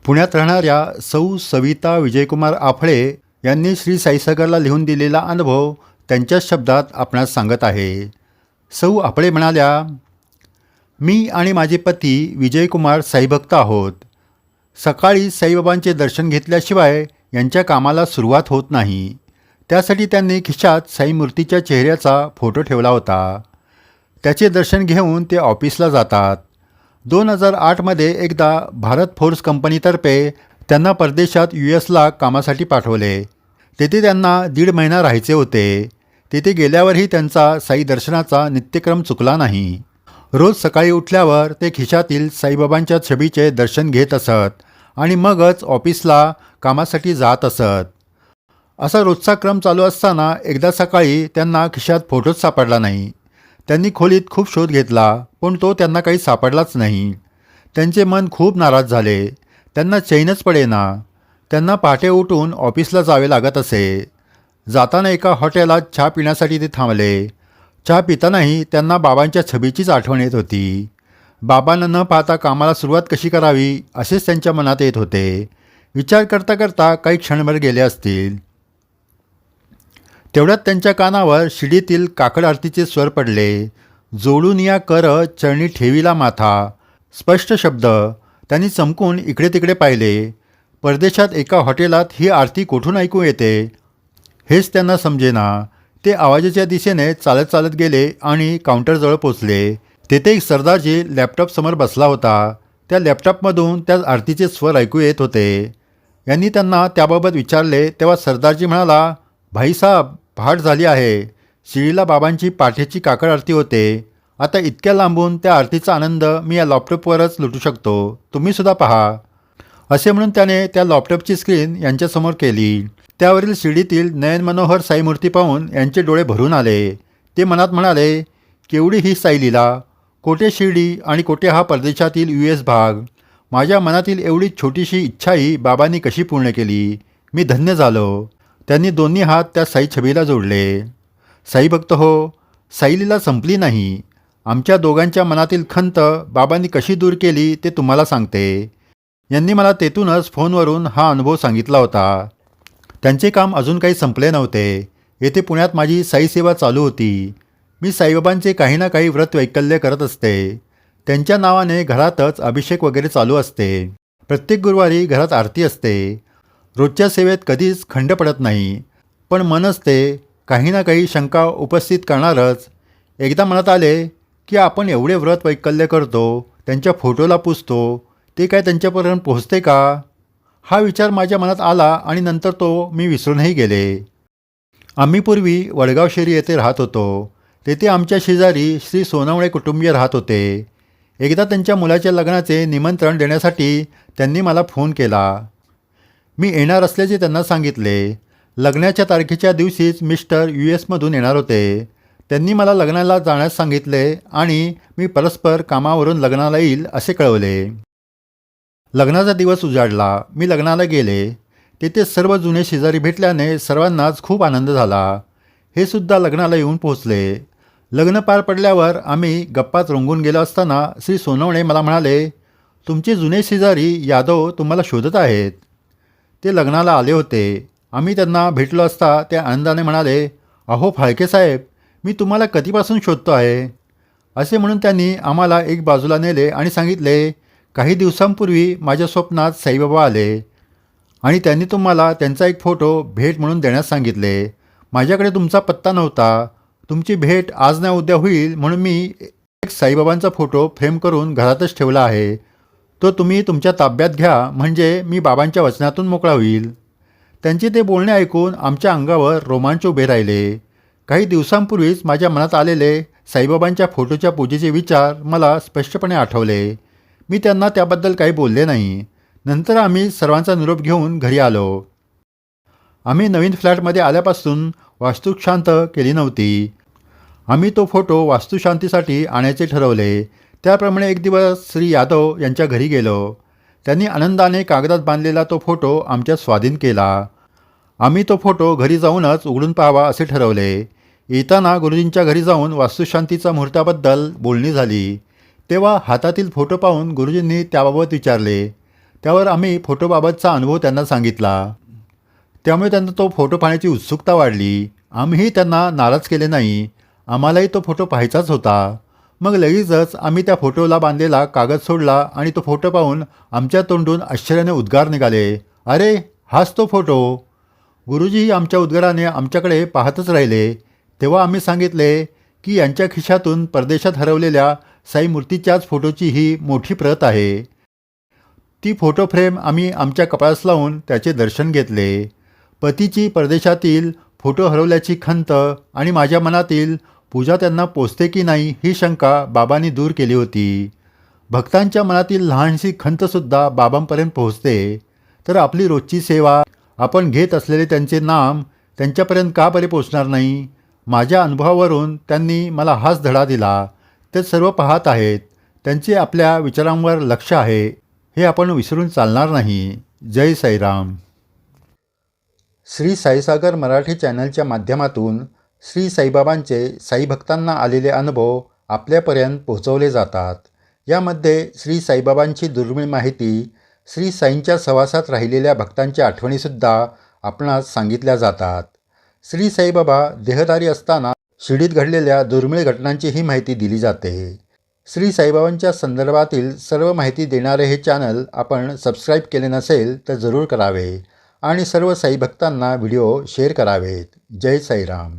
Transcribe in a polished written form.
पुण्यात राहणाऱ्या सौ सविता विजयकुमार आफळे यांनी श्री साईसागरला लिहून दिलेला अनुभव त्यांच्याच शब्दात आपणास सांगत आहे. सौ आफळे म्हणाल्या, मी आणि माझे पती विजयकुमार साईभक्त आहोत. सकाळी साईबाबांचे दर्शन घेतल्याशिवाय यांच्या कामाला सुरुवात होत नाही. त्यासाठी त्यांनी खिशात साईमूर्तीच्या चेहऱ्याचा फोटो ठेवला होता. त्याचे दर्शन घेऊन ते ऑफिसला जातात. 2008मध्ये एकदा भारत फोर्स कंपनीतर्फे त्यांना परदेशात US कामासाठी पाठवले. तेथे त्यांना 1.5 महिना राहायचे होते. तेथे गेल्यावरही त्यांचा साई दर्शनाचा नित्यक्रम चुकला नाही. रोज सकाळी उठल्यावर ते खिशातील साईबाबांच्या छबीचे दर्शन घेत असत आणि मगच ऑफिसला कामासाठी जात असत. असा रोजचा क्रम चालू असताना एकदा सकाळी त्यांना खिशात फोटोच सापडला नाही. त्यांनी खोलीत खूप शोध घेतला, पण तो त्यांना काही सापडलाच नाही. त्यांचे मन खूप नाराज झाले. त्यांना चैनच पडेना. त्यांना पहाटे उठून ऑफिसला जावे लागत असे. जाताना एका हॉटेलात चहा पिण्यासाठी ते थांबले. चहा पितानाही त्यांना बाबांच्या छबीचीच आठवण येत होती. बाबांना न पाहता कामाला सुरुवात कशी करावी असेच त्यांच्या मनात येत होते. विचार करता करता काही क्षणभर गेले असतील. तेवढ्यात त्यांच्या कानावर शिडीतील काकड आरतीचे स्वर पडले. जोडून या कर चरणी ठेविला माथा. स्पष्ट शब्द. त्यांनी चमकून इकडे तिकडे पाहिले. परदेशात एका हॉटेलात ही आरती कोठून ऐकू येते हेच त्यांना समजेना. ते आवाजाच्या दिशेने चालत चालत गेले आणि काउंटरजवळ पोचले. तेथे एक सरदारजी लॅपटॉपसमोर बसला होता. त्या लॅपटॉपमधून त्या आरतीचे स्वर ऐकू येत होते. यांनी त्यांना त्याबाबत विचारले तेव्हा सरदारजी म्हणाला, भाईसाहेब, पहाट झाली आहे. शिळीला बाबांची पाठीची काकड आरती होते. आता इतक्या लांबून त्या आरतीचा आनंद मी या लॅपटॉपवरच लुटू शकतो. तुम्हीसुद्धा पहा. असे म्हणून त्याने त्या लॅपटॉपची स्क्रीन यांच्यासमोर केली. त्यावरील शिडीतील नयनमनोहर साईमूर्ती पाहून यांचे डोळे भरून आले. ते मनात म्हणाले, केवढी ही साईलीला. कोठे शिर्डी आणि कोठे हा परदेशातील US भाग. माझ्या मनातील एवढी छोटीशी इच्छाही बाबांनी कशी पूर्ण केली. मी धन्य झालो. त्यांनी दोन्ही हात त्या साई छबीला जोडले. साई भक्त हो, साईलीला संपली नाही. आमच्या दोघांच्या मनातील खंत बाबांनी कशी दूर केली ते तुम्हाला सांगते. यांनी मला तेथूनच फोनवरून हा अनुभव सांगितला होता. त्यांचे काम अजून काही संपले नव्हते. येथे पुण्यात माझी साई सेवा चालू होती. मी साईबाबांचे काही ना काही व्रत वैकल्य करत असते. त्यांच्या नावाने घरातच अभिषेक वगैरे चालू असते. प्रत्येक गुरुवारी घरात आरती असते. रोजच्या सेवेत कधीच खंड पडत नाही. पण मनच ते काही ना काही शंका उपस्थित करणारच. एकदा मनात आले की आपण एवढे व्रत वैकल्य करतो, त्यांच्या फोटोला पुजतो, ते काय त्यांच्यापर्यंत पोहोचते का? हा विचार माझ्या मनात आला आणि नंतर तो मी विसरूनही गेले. आम्ही पूर्वी वडगाव शेरी येथे राहत होतो. तेथे आमच्या शेजारी श्री सोनवणे कुटुंबीय राहत होते. एकदा त्यांच्या मुलाच्या लग्नाचे निमंत्रण देण्यासाठी त्यांनी मला फोन केला. मी येणार असल्याचे त्यांना सांगितले. लग्नाच्या तारखेच्या दिवशीच मिस्टर US येणार होते. त्यांनी मला लग्नाला जाण्यास सांगितले आणि मी परस्पर कामावरून लग्नाला येईल असे कळवले. लग्नाचा दिवस उजाडला. मी लग्नाला गेले. तेथे सर्व जुने शेजारी भेटल्याने सर्वांनाच खूप आनंद झाला. हे सुद्धा लग्नाला येऊन पोहोचले. लग्न पार पडल्यावर आम्ही गप्पात रंगून गेलो असताना श्री सोनवणे मला म्हणाले, तुमचे जुने शेजारी यादव तुम्हाला शोधत आहेत. ते लग्नाला आले होते. आम्ही त्यांना भेटलो असता ते आनंदाने म्हणाले, अहो फाळके साहेब, मी तुम्हाला कधीपासून शोधतो आहे. असे म्हणून त्यांनी आम्हाला एक बाजूला नेले आणि सांगितले, काही दिवसांपूर्वी माझ्या स्वप्नात साईबाबा आले आणि त्यांनी तुम्हाला त्यांचा एक फोटो भेट म्हणून देण्यास सांगितले. माझ्याकडे तुमचा पत्ता नव्हता. तुमची भेट आज ना उद्या होईल म्हणून मी एक साईबाबांचा फोटो फ्रेम करून घरातच ठेवला आहे. तो तुम्ही तुमच्या ताब्यात घ्या, म्हणजे मी बाबांच्या वचनातून मोकळा होईल. त्यांचे ते बोलणे ऐकून आमच्या अंगावर रोमांच उभे राहिले. काही दिवसांपूर्वीच माझ्या मनात आलेले साईबाबांच्या फोटोच्या पूजेचे विचार मला स्पष्टपणे आठवले. मी त्यांना त्याबद्दल काही बोलले नाही. नंतर आम्ही सर्वांचा निरोप घेऊन घरी आलो. आम्ही नवीन फ्लॅटमध्ये आल्यापासून वास्तुशांत केली नव्हती. आम्ही तो फोटो वास्तुशांतीसाठी आणायचे ठरवले. त्याप्रमाणे एक दिवस श्री यादव यांच्या घरी गेलो. त्यांनी आनंदाने कागदात बांधलेला तो फोटो आमच्या स्वाधीन केला. आम्ही तो फोटो घरी जाऊनच उघडून पाहावा असे ठरवले. येताना गुरुजींच्या घरी जाऊन वास्तुशांतीचा मुहूर्ताबद्दल बोलणी झाली. तेव्हा हातातील फोटो पाहून गुरुजींनी त्याबाबत विचारले. त्यावर आम्ही फोटोबाबतचा अनुभव त्यांना सांगितला. त्यामुळे त्यांना तो फोटो पाहण्याची उत्सुकता वाढली. आम्हीही त्यांना नाराज केले नाही. आम्हालाही तो फोटो पाहायचाच होता. मग लगेचच आम्ही त्या फोटोला बांधलेला कागद सोडला आणि तो फोटो पाहून आमच्या तोंडून आश्चर्याने उद्गार निघाले. अरे, हाच तो फोटो. गुरुजीही आमच्या उद्गाराने आमच्याकडे पाहतच राहिले. तेव्हा आम्ही सांगितले की यांच्या खिशातून परदेशात हरवलेल्या साई मूर्तीच्याच फोटोची ही मोठी प्रत आहे. ती फोटो फ्रेम आम्ही आमच्या कपाळास लावून त्याचे दर्शन घेतले. पतीची परदेशातील फोटो हरवल्याची खंत आणि माझ्या मनातील पूजा त्यांना पोचते की नाही ही शंका बाबांनी दूर केली होती. भक्तांच्या मनातील लहानशी खंतसुद्धा बाबांपर्यंत पोहोचते. तर आपली रोजची सेवा, आपण घेत असलेले त्यांचे नाम त्यांच्यापर्यंत का बरे पोचणार नाही? माझ्या अनुभवावरून त्यांनी मला हाच धडा दिला. ते सर्व पाहत आहेत. त्यांचे आपल्या विचारांवर लक्ष आहे, हे आपण विसरून चालणार नाही. जय साईराम. श्री साईसागर मराठी चॅनलच्या माध्यमातून श्री साईबाबांचे साई भक्तांना आलेले अनुभव आपल्यापर्यंत पोहोचवले जातात. यामध्ये श्री साईबाबांची दुर्मिळ माहिती, श्री साईंच्या सहवासात राहिलेल्या भक्तांच्या आठवणीसुद्धा आपणास सांगितल्या जातात. श्री साईबाबा देहधारी असताना शिर्डीत घडलेल्या दुर्मिळ घटनांची ही माहिती दिली जाते. श्री साईबाबांच्या संदर्भातील सर्व माहिती देणारे हे चॅनल आपण सबस्क्राईब केले नसेल तर जरूर करावे आणि सर्व साई भक्तांना व्हिडिओ शेअर करावेत. जय साईराम.